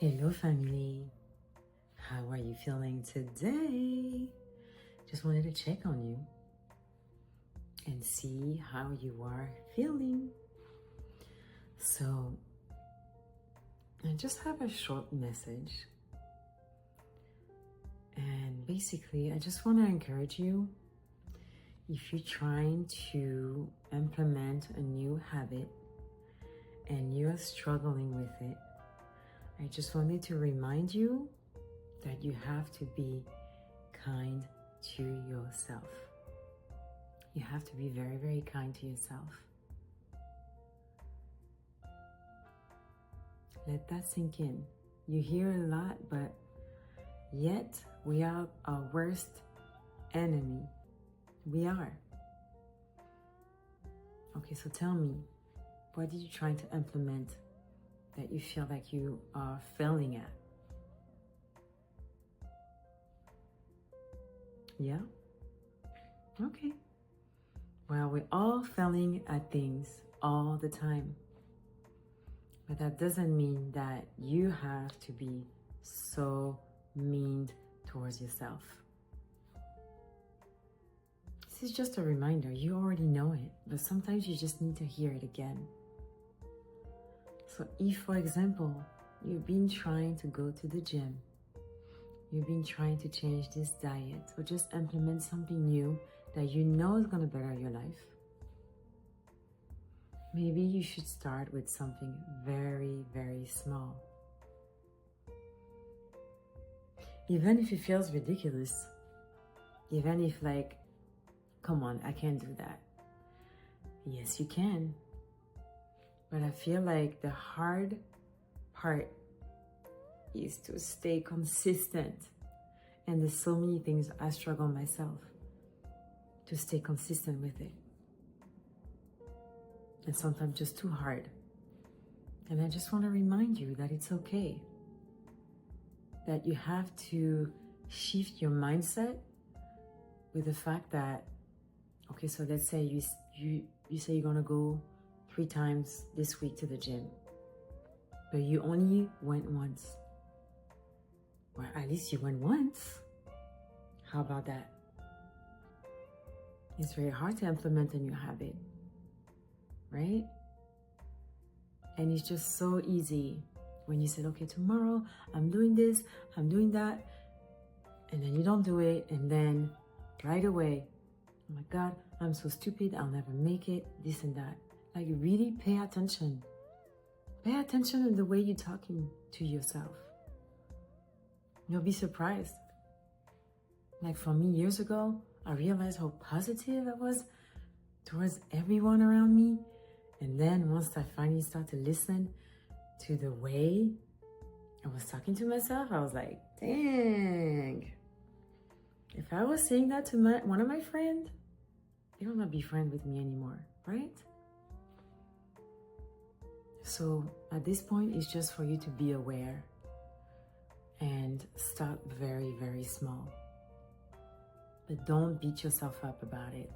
Hello family, how are you feeling today? Just wanted to check on you and see how you are feeling. So I just have a short message, and basically I just want to encourage you, if you're trying to implement a new habit and you're struggling with it, I just wanted to remind you that you have to be kind to yourself. You have to be very, very kind to yourself. Let that sink in. You hear a lot, but yet we are our worst enemy. We are. Okay, so tell me, what are you trying to implement that you feel like you are failing at? Yeah? Okay. Well, we're all failing at things all the time. But that doesn't mean that you have to be so mean towards yourself. This is just a reminder. You already know it, but sometimes you just need to hear it again. So if, for example, you've been trying to go to the gym, you've been trying to change this diet or just implement something new that you know is going to better your life, maybe you should start with something very, very small. Even if it feels ridiculous, even if like, come on, I can't do that. Yes, you can. But I feel like the hard part is to stay consistent. And there's so many things I struggle myself to stay consistent with it. And sometimes just too hard. And I just want to remind you that it's okay. That you have to shift your mindset with the fact that, okay, so let's say you say you're going to go 3 times this week to the gym, but you only went once. Well, at least you went once. How about that? It's very hard to implement a new habit, right? And it's just so easy when you said, okay, tomorrow I'm doing this, I'm doing that, and then you don't do it, and then right away, oh my God, I'm so stupid, I'll never make it, this and that. Like, really pay attention. Pay attention in the way you're talking to yourself. You'll be surprised. Like for me, years ago, I realized how positive I was towards everyone around me. And then once I finally started to listen to the way I was talking to myself, I was like, dang. If I was saying that to one of my friends, they will not be friends with me anymore, right? So at this point, it's just for you to be aware and start very, very small. But don't beat yourself up about it,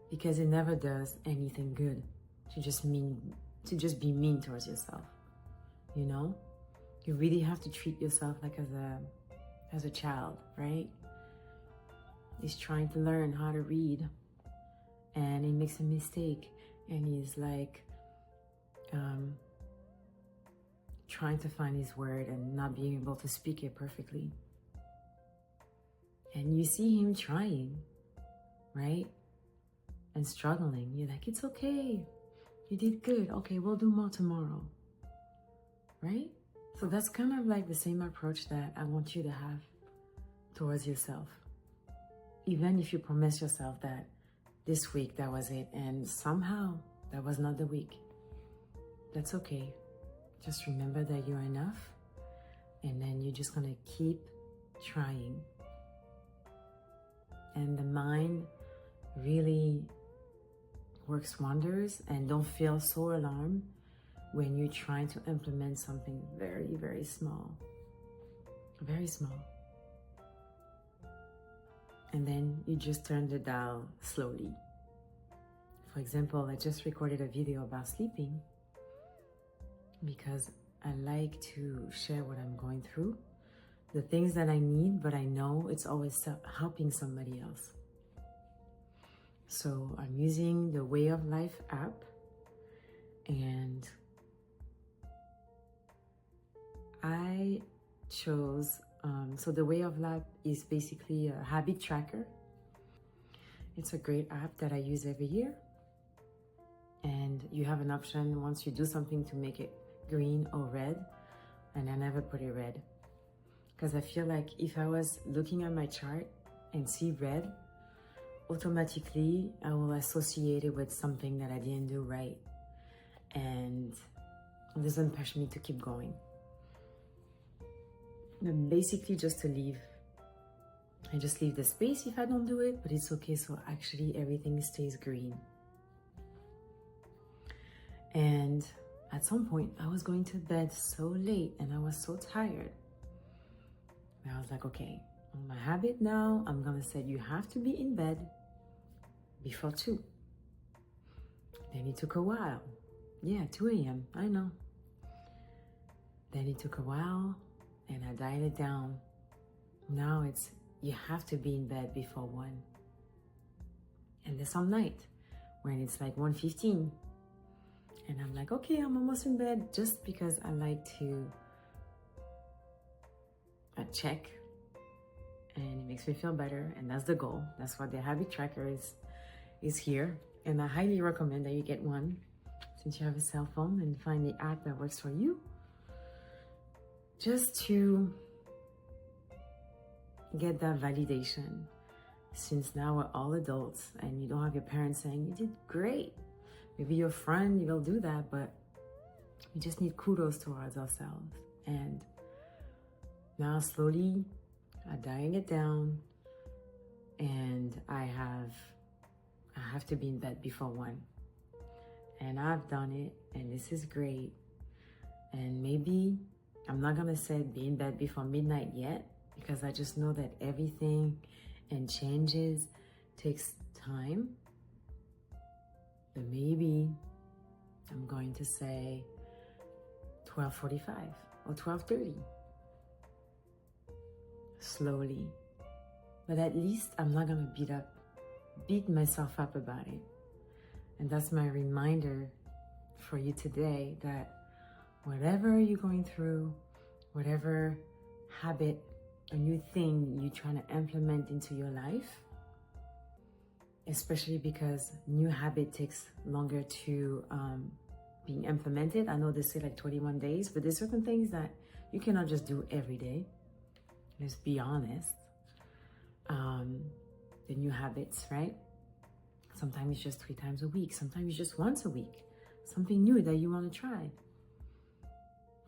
because it never does anything good to just be mean towards yourself. You know, you really have to treat yourself like as a child, right? He's trying to learn how to read, and he makes a mistake, and he's like trying to find his word and not being able to speak it perfectly. And you see him trying, right? And struggling. You're like, it's okay. You did good. Okay, we'll do more tomorrow. Right? So that's kind of like the same approach that I want you to have towards yourself. Even if you promise yourself that this week that was it, and somehow that was not the week, that's okay. Just remember that you're enough, and then you're just gonna keep trying. And the mind really works wonders, and don't feel so alarmed when you're trying to implement something very, very small. Very small. And then you just turn the dial slowly. For example, I just recorded a video about sleeping, because I like to share what I'm going through, the things that I need, but I know it's always helping somebody else. So I'm using the Way of Life app, and I chose, so the Way of Life is basically a habit tracker. It's a great app that I use every year. And you have an option once you do something to make it green or red. And I never put it red, because I feel like if I was looking at my chart and see red, automatically I will associate it with something that I didn't do right. And it doesn't push me to keep going. And basically just to leave. I just leave the space if I don't do it, but it's okay. So actually everything stays green. And at some point I was going to bed so late and I was so tired. And I was like, okay, on my habit now, I'm gonna say you have to be in bed before 2. Then it took a while. Yeah, 2 a.m., I know. Then it took a while and I dialed it down. Now it's, you have to be in bed before 1. And there's some night when it's like 1:15. And I'm like, okay, I'm almost in bed, just because I like to check, and it makes me feel better. And that's the goal. That's what the habit tracker is here. And I highly recommend that you get one since you have a cell phone, and find the app that works for you, just to get that validation. Since now we're all adults and you don't have your parents saying you did great. Maybe your friend will do that, but we just need kudos towards ourselves. And now slowly I'm dying it down, and I have to be in bed before 1. And I've done it, and this is great. And maybe I'm not gonna say be in bed before midnight yet, because I just know that everything and changes takes time. But maybe I'm going to say 12:45 or 12:30. Slowly. But at least I'm not gonna beat myself up about it. And that's my reminder for you today, that whatever you're going through, whatever habit, a new thing you're trying to implement into your life, especially because new habit takes longer to being implemented. I know they say like 21 days, but there's certain things that you cannot just do every day. Let's be honest. The new habits, right? Sometimes it's just 3 times a week. Sometimes it's just once a week. Something new that you want to try.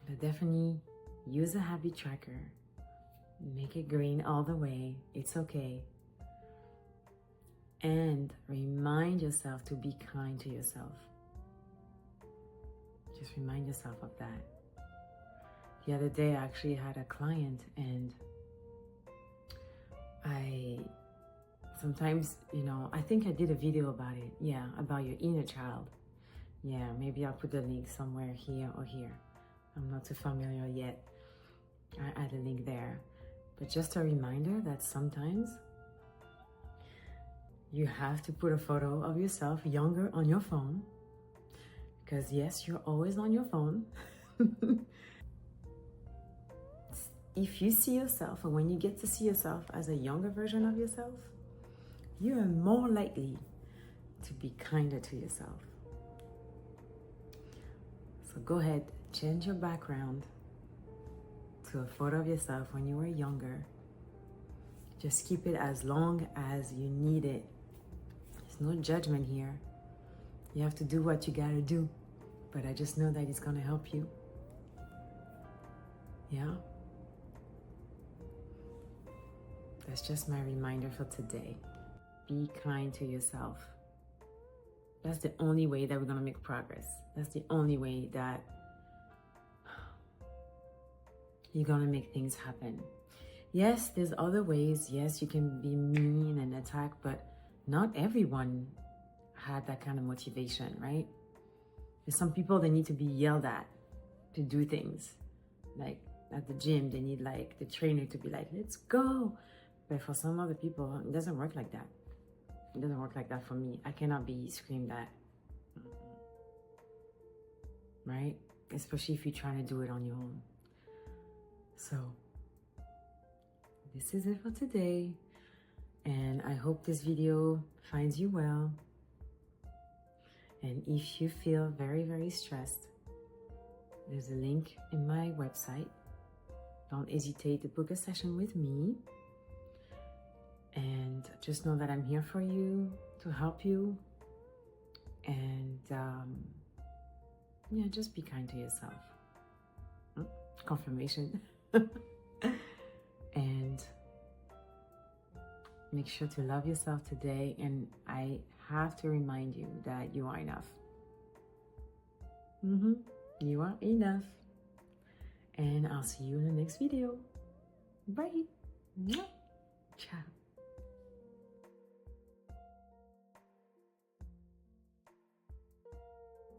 But definitely use a habit tracker. Make it green all the way. It's okay. And remind yourself to be kind to yourself. Just remind yourself of that. The other day I actually had a client, and sometimes, I think I did a video about it. Yeah, about your inner child. Yeah, maybe I'll put the link somewhere here or here. I'm not too familiar yet. I add a link there. But just a reminder that sometimes you have to put a photo of yourself younger on your phone. Because yes, you're always on your phone. If you see yourself, or when you get to see yourself as a younger version of yourself, you are more likely to be kinder to yourself. So go ahead, change your background to a photo of yourself when you were younger. Just keep it as long as you need it. There's no judgment here. You have to do what you gotta do, but I just know that it's gonna help you. Yeah? That's just my reminder for today. Be kind to yourself. That's the only way that we're gonna make progress. That's the only way that you're gonna make things happen. Yes, there's other ways. Yes, you can be mean and attack, but not everyone had that kind of motivation, right? There's some people that need to be yelled at. to do things. Like at the gym, they need like the trainer to be like, let's go. But for some other people, it doesn't work like that. It doesn't work like that for me. I cannot be screamed at. Right? Especially if you're trying to do it on your own. So, this is it for today. And I hope this video finds you well. And if you feel very, very stressed, there's a link in my website. Don't hesitate to book a session with me. And just know that I'm here for you, to help you. And yeah, just be kind to yourself. Confirmation. And make sure to love yourself today. And I have to remind you that you are enough. You are enough. And I'll see you in the next video. Bye. Ciao.